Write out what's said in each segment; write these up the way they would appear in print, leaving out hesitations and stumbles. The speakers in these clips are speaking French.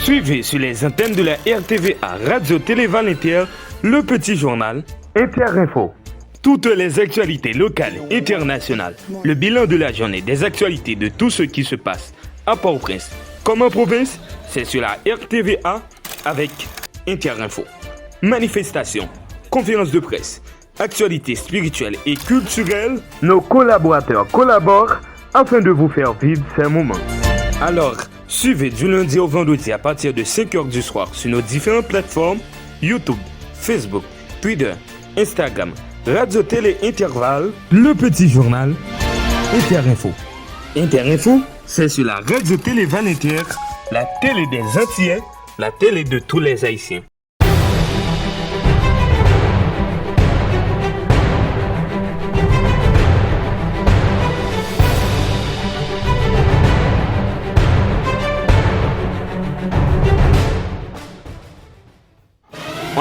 Suivez sur les antennes de la RTVA Radio-Télé Val-Inter le petit journal Inter-Info. Toutes les actualités locales et internationales, le bilan de la journée, des actualités de tout ce qui se passe à Port-au-Prince comme en province, c'est sur la RTVA avec Inter-Info. Manifestations, conférences de presse, actualités spirituelles et culturelles, nos collaborateurs collaborent afin de vous faire vivre ces moments. Alors, suivez du lundi au vendredi à partir de 5h du soir sur nos différentes plateformes YouTube, Facebook, Twitter, Instagram, Radio Télé Intervalle, le petit journal Inter-Info. Inter-Info, c'est sur la Radio Télé Val-Inter, la télé des Antillais, la télé de tous les Haïtiens.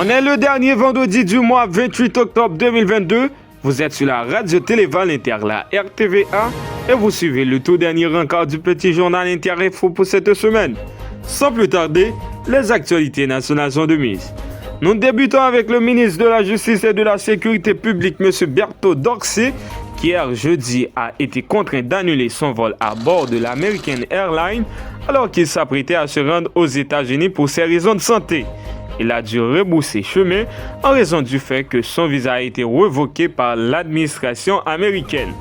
On est le dernier vendredi du mois 28 octobre 2022. Vous êtes sur la Radio Télé Val-Inter, la RTVA, et vous suivez le tout dernier rencard du petit journal Inter-Info pour cette semaine. Sans plus tarder, les actualités nationales sont de mise. Nous débutons avec le ministre de la Justice et de la Sécurité publique, M. Bertho Dorsey, qui hier jeudi a été contraint d'annuler son vol à bord de l'American Airlines alors qu'il s'apprêtait à se rendre aux États-Unis pour ses raisons de santé. Il a dû rebrousser chemin en raison du fait que son visa a été révoqué par l'administration américaine.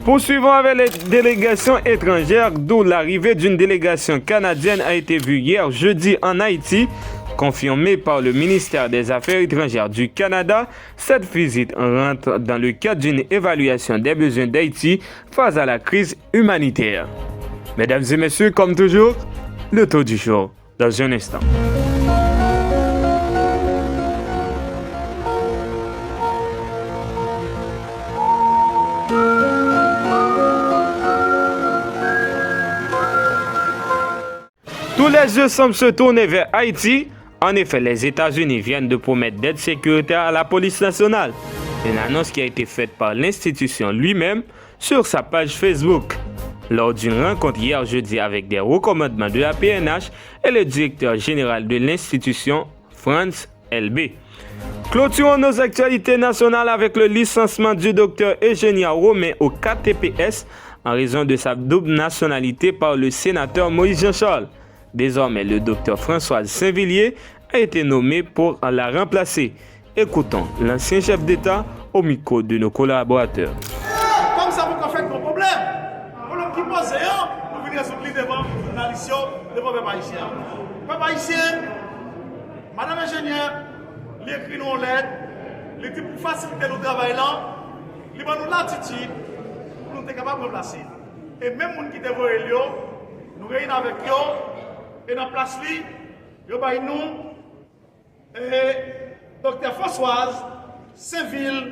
Poursuivons avec les délégations étrangères, d'où l'arrivée d'une délégation canadienne a été vue hier jeudi en Haïti. Confirmée par le ministère des Affaires étrangères du Canada, cette visite rentre dans le cadre d'une évaluation des besoins d'Haïti face à la crise humanitaire. Mesdames et messieurs, comme toujours, le tour du jour dans un instant. Tous les yeux semblent se tourner vers Haïti. En effet, les États-Unis viennent de promettre d'aide sécuritaire à la police nationale. Une annonce qui a été faite par l'institution lui-même sur sa page Facebook. Lors d'une rencontre hier jeudi avec des recommandements de la PNH et le directeur général de l'institution, Franz LB. Clôturons nos actualités nationales avec le licenciement du docteur Eugenia Romain au KTPS en raison de sa double nationalité par le sénateur Moïse Jean-Charles. Désormais, le docteur Françoise Saint-Villiers a été nommé pour la remplacer. Écoutons l'ancien chef d'État au micro de nos collaborateurs. Comme ça, vous faites mon problème. Le problème qui pose, vous venez soutenir devant les journalistes, devant les haïtiens. Peuple haïtien, madame ingénieure, il écrit nos lettres, il dit pour faciliter le travail là, il va nous l'attitude pour nous être capables de remplacer. Et même les gens qui devant eux, nous réunissons avec eux. Et dans la place, nous avons Dr Françoise Saint-Villiers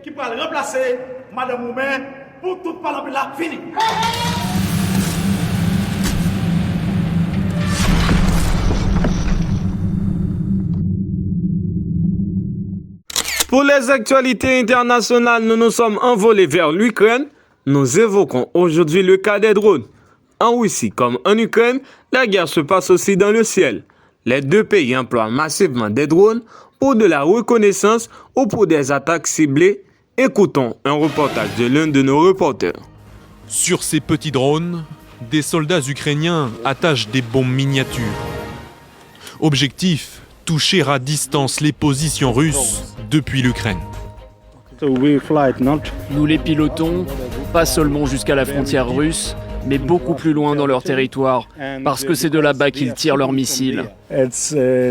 qui va remplacer Mme Oumen pour tout parler là fini. Pour les actualités internationales, nous nous sommes envolés vers l'Ukraine. Nous évoquons aujourd'hui le cas des drones. En Russie comme en Ukraine, la guerre se passe aussi dans le ciel. Les deux pays emploient massivement des drones pour de la reconnaissance ou pour des attaques ciblées. Écoutons un reportage de l'un de nos reporters. Sur ces petits drones, des soldats ukrainiens attachent des bombes miniatures. Objectif, toucher à distance les positions russes depuis l'Ukraine. Nous les pilotons, pas seulement jusqu'à la frontière russe, mais beaucoup plus loin dans leur territoire, parce que c'est de là-bas qu'ils tirent leurs missiles. Ce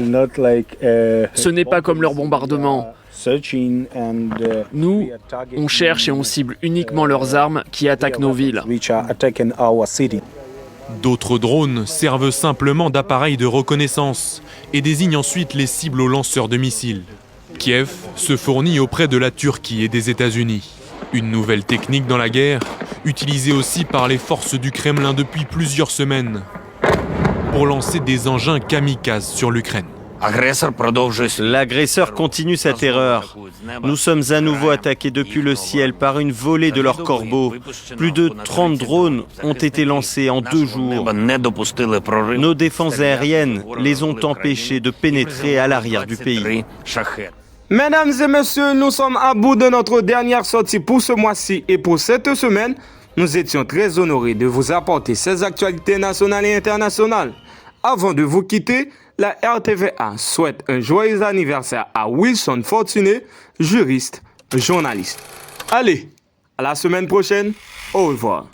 n'est pas comme leur bombardement. Nous, on cherche et on cible uniquement leurs armes qui attaquent nos villes. D'autres drones servent simplement d'appareils de reconnaissance et désignent ensuite les cibles aux lanceurs de missiles. Kiev se fournit auprès de la Turquie et des États-Unis. Une nouvelle technique dans la guerre, utilisée aussi par les forces du Kremlin depuis plusieurs semaines, pour lancer des engins kamikazes sur l'Ukraine. L'agresseur continue sa terreur. Nous sommes à nouveau attaqués depuis le ciel par une volée de leurs corbeaux. Plus de 30 drones ont été lancés en 2 jours. Nos défenses aériennes les ont empêchés de pénétrer à l'arrière du pays. Mesdames et messieurs, nous sommes à bout de notre dernière sortie pour ce mois-ci et pour cette semaine. Nous étions très honorés de vous apporter ces actualités nationales et internationales. Avant de vous quitter, la RTVA souhaite un joyeux anniversaire à Wilson Fortuné, juriste, journaliste. Allez, à la semaine prochaine. Au revoir.